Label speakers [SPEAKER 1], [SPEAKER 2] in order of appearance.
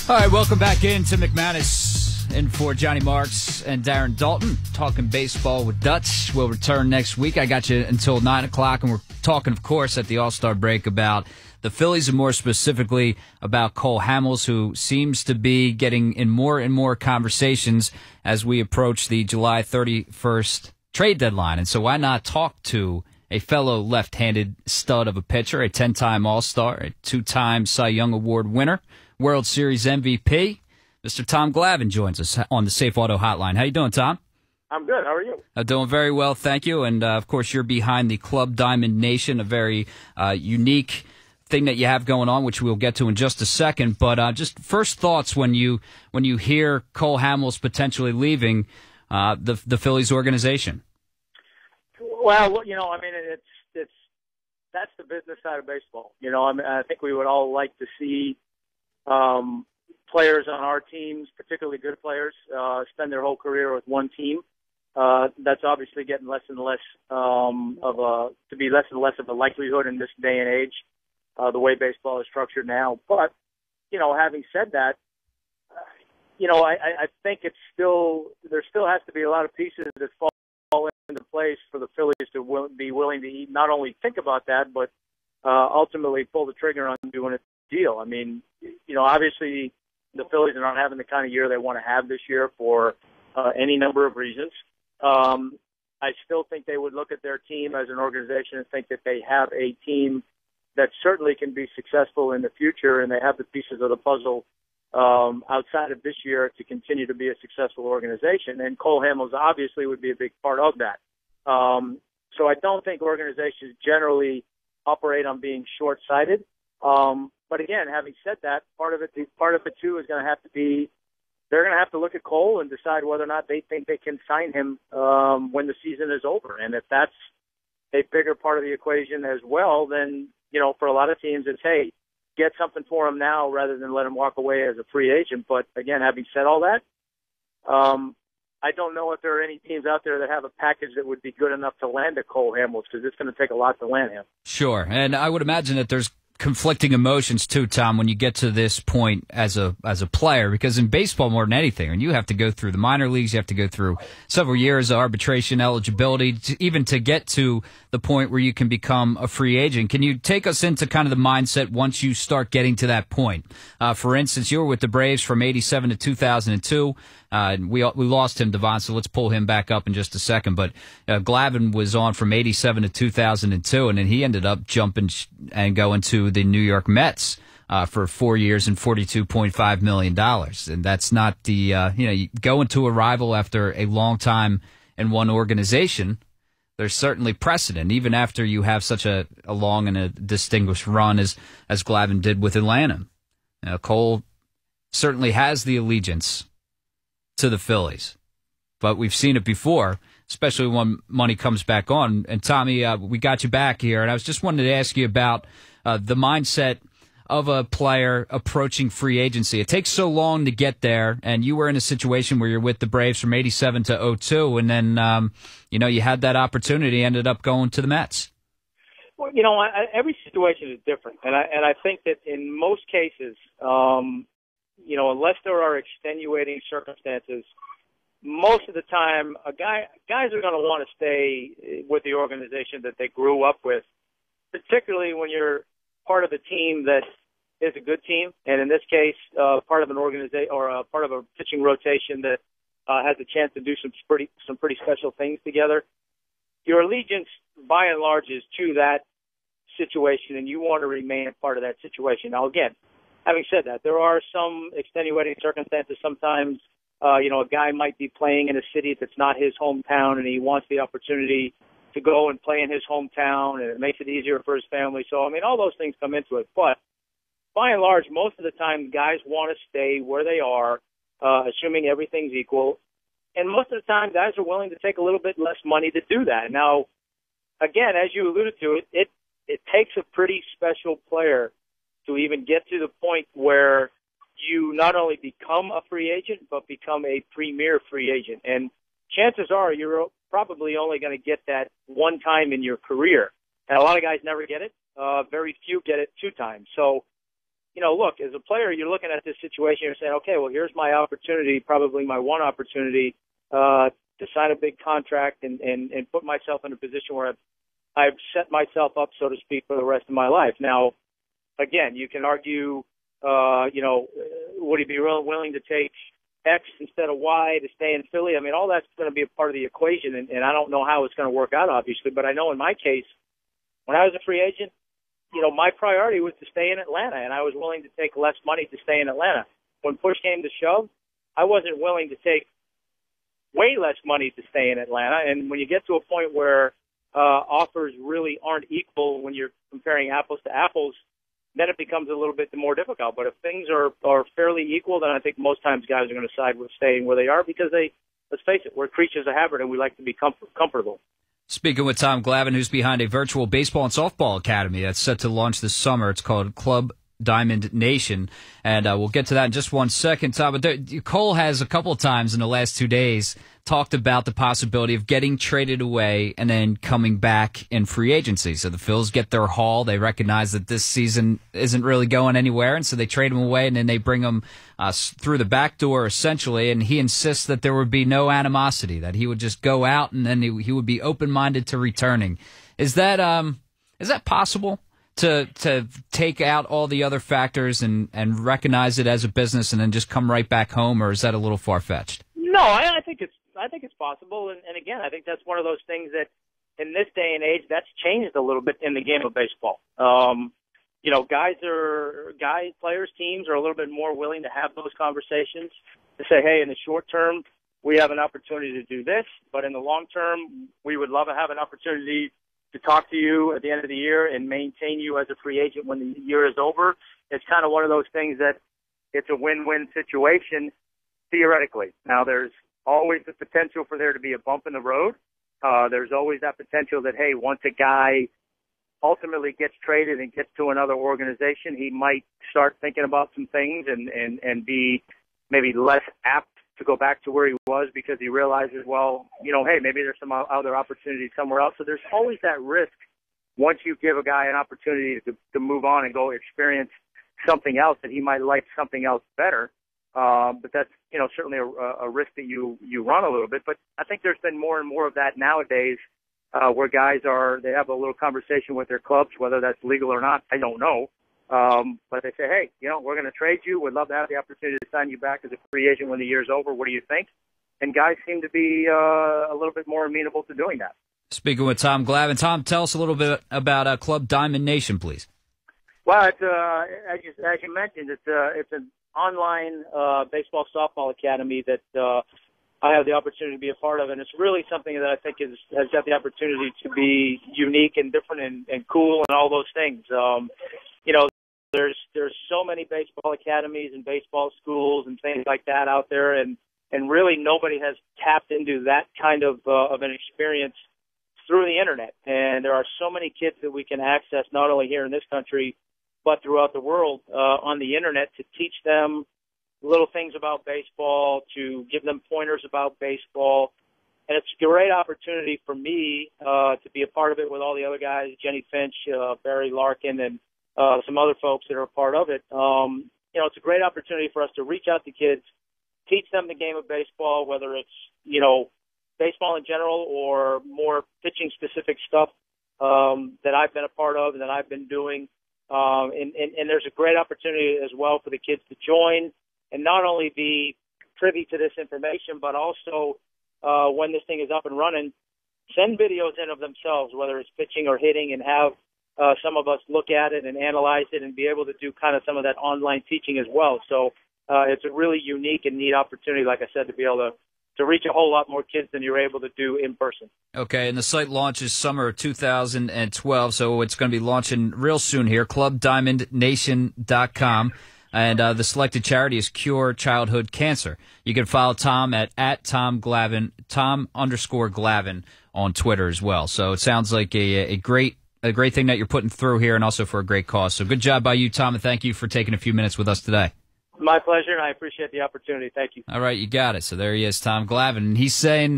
[SPEAKER 1] All right, welcome back into McManus and for Johnny Marks and Darren Dalton, talking baseball with Dutch. We'll return next week. I got you until 9 o'clock, and we're talking, of course, at the All-Star break about the Phillies and more specifically about Cole Hamels, who seems to be getting in more and more conversations as we approach the July 31st trade deadline. And so why not talk to a fellow left-handed stud of a pitcher, a 10-time All-Star, a 2-time Cy Young Award winner, World Series MVP. Mr. Tom Glavine joins us on the Safe Auto Hotline. How you doing, Tom?
[SPEAKER 2] I'm good. How are you?
[SPEAKER 1] Doing very well, thank you. And, of course, you're behind the Club Diamond Nation, a very unique thing that you have going on, which we'll get to in just a second. But just first thoughts when you hear Cole Hamels potentially leaving the Phillies organization.
[SPEAKER 2] Well, it's that's the business side of baseball. I think we would all like to see players on our teams, particularly good players, spend their whole career with one team. That's obviously getting less and less of a likelihood in this day and age, the way baseball is structured now. But, having said that, I think there still has to be a lot of pieces that fall into place for the Phillies to be willing to not only think about that, but ultimately pull the trigger on doing a deal. I mean, obviously the Phillies are not having the kind of year they want to have this year for any number of reasons. I still think they would look at their team as an organization and think that they have a team that certainly can be successful in the future, and they have the pieces of the puzzle outside of this year to continue to be a successful organization. And Cole Hamels obviously would be a big part of that. So I don't think organizations generally operate on being short-sighted. But again, having said that, part of it too is going to have to be, they're going to have to look at Cole and decide whether or not they think they can sign him when the season is over. And if that's a bigger part of the equation as well, then, for a lot of teams, it's, hey, get something for him now rather than let him walk away as a free agent. But again, having said all that, I don't know if there are any teams out there that have a package that would be good enough to land a Cole Hamels, because it's going to take a lot to land him.
[SPEAKER 1] Sure, and I would imagine that there's conflicting emotions too, Tom, when you get to this point as a player, because in baseball more than anything, and you have to go through the minor leagues, you have to go through several years of arbitration eligibility even to get to the point where you can become a free agent. Can you take us into kind of the mindset once you start getting to that point? For instance, you were with the Braves from 87 to 2002. We lost him, Devon, so let's pull him back up in just a second. But Glavine was on from 87 to 2002, and then he ended up jumping and going to the New York Mets for 4 years and $42.5 million. And that's not the, you go into a rival after a long time in one organization. There's certainly precedent, even after you have such a long and a distinguished run as Glavine did with Atlanta. Cole certainly has the allegiance to the Phillies, but we've seen it before, especially when money comes back on. And Tommy, we got you back here, and I was just wanted to ask you about the mindset of a player approaching free agency. It takes so long to get there, and you were in a situation where you're with the Braves from 87 to 02, and then you had that opportunity, ended up going to the Mets.
[SPEAKER 2] Well, every situation is different, and I think that in most cases, unless there are extenuating circumstances, most of the time, guys are going to want to stay with the organization that they grew up with, particularly when you're part of a team that is a good team, and in this case, part of an organization or part of a pitching rotation that has a chance to do some pretty special things together. Your allegiance, by and large, is to that situation, and you want to remain a part of that situation. Now, again, having said that, there are some extenuating circumstances. Sometimes, a guy might be playing in a city that's not his hometown, and he wants the opportunity to go and play in his hometown, and it makes it easier for his family. So, all those things come into it. But by and large, most of the time, guys want to stay where they are, assuming everything's equal. And most of the time, guys are willing to take a little bit less money to do that. Now, again, as you alluded to, it takes a pretty special player to even get to the point where you not only become a free agent, but become a premier free agent. And chances are you're probably only going to get that one time in your career. And a lot of guys never get it. Very few get it two times. So look, as a player, you're looking at this situation, you're saying, okay, well, here's my opportunity, probably my one opportunity, to sign a big contract and put myself in a position where I've set myself up, so to speak, for the rest of my life. Now, again, you can argue, would he be willing to take X instead of Y to stay in Philly? I mean, all that's going to be a part of the equation, and I don't know how it's going to work out, obviously, but I know in my case, when I was a free agent, my priority was to stay in Atlanta, and I was willing to take less money to stay in Atlanta. When push came to shove, I wasn't willing to take way less money to stay in Atlanta. And when you get to a point where offers really aren't equal when you're comparing apples to apples, then it becomes a little bit more difficult. But if things are fairly equal, then I think most times guys are going to side with staying where they are because let's face it, we're creatures of habit and we like to be comfortable.
[SPEAKER 1] Speaking with Tom Glavine, who's behind a virtual baseball and softball academy that's set to launch this summer. It's called Club Diamond Nation, and we'll get to that in just 1 second, Tom. But Cole has a couple of times in the last 2 days talked about the possibility of getting traded away and then coming back in free agency. So the Phils get their haul. They recognize that this season isn't really going anywhere, and so they trade him away, and then they bring him through the back door, essentially. And he insists that there would be no animosity, that he would just go out, and then he would be open-minded to returning. Is that possible? To take out all the other factors and recognize it as a business and then just come right back home, or is that a little far-fetched?
[SPEAKER 2] No, I think it's possible, and again, I think that's one of those things that in this day and age that's changed a little bit in the game of baseball. Players, teams are a little bit more willing to have those conversations to say, hey, in the short term we have an opportunity to do this, but in the long term we would love to have an opportunity to talk to you at the end of the year and maintain you as a free agent when the year is over. It's kind of one of those things that it's a win-win situation, theoretically. Now, there's always the potential for there to be a bump in the road. There's always that potential that, hey, once a guy ultimately gets traded and gets to another organization, he might start thinking about some things and be maybe less apt to go back to where he was because he realizes, well, hey, maybe there's some other opportunities somewhere else. So there's always that risk once you give a guy an opportunity to move on and go experience something else that he might like something else better. But that's, certainly a risk that you run a little bit. But I think there's been more and more of that nowadays where guys they have a little conversation with their clubs, whether that's legal or not, I don't know. But they say, hey, we're going to trade you. We'd love to have the opportunity to sign you back as a free agent when the year's over. What do you think? And guys seem to be a little bit more amenable to doing that. Speaking with Tom Glavine. Tom, tell us a little bit about Club Diamond Nation, please. Well, it's, as you mentioned, it's an online baseball softball academy that I have the opportunity to be a part of, and it's really something that I think has got the opportunity to be unique and different and cool and all those things. There's so many baseball academies and baseball schools and things like that out there, and really nobody has tapped into that kind of an experience through the internet. And there are so many kids that we can access not only here in this country but throughout the world on the internet to teach them little things about baseball, to give them pointers about baseball. And it's a great opportunity for me to be a part of it with all the other guys, Jenny Finch, Barry Larkin, and some other folks that are a part of it. It's a great opportunity for us to reach out to kids, teach them the game of baseball, whether it's, baseball in general or more pitching-specific stuff that I've been a part of and that I've been doing. And there's a great opportunity as well for the kids to join and not only be privy to this information, but also when this thing is up and running, send videos in of themselves, whether it's pitching or hitting, and have some of us look at it and analyze it and be able to do kind of some of that online teaching as well. So it's a really unique and neat opportunity, like I said, to be able to reach a whole lot more kids than you're able to do in person. Okay, and the site launches summer 2012, so it's going to be launching real soon here, clubdiamondnation.com. And the selected charity is Cure Childhood Cancer. You can follow Tom at Tom Glavine, Tom_Glavine on Twitter as well. So it sounds like a great thing that you're putting through here, and also for a great cause. So good job by you, Tom, and thank you for taking a few minutes with us today. My pleasure, and I appreciate the opportunity. Thank you. All right, you got it. So there he is, Tom Glavine. And he's saying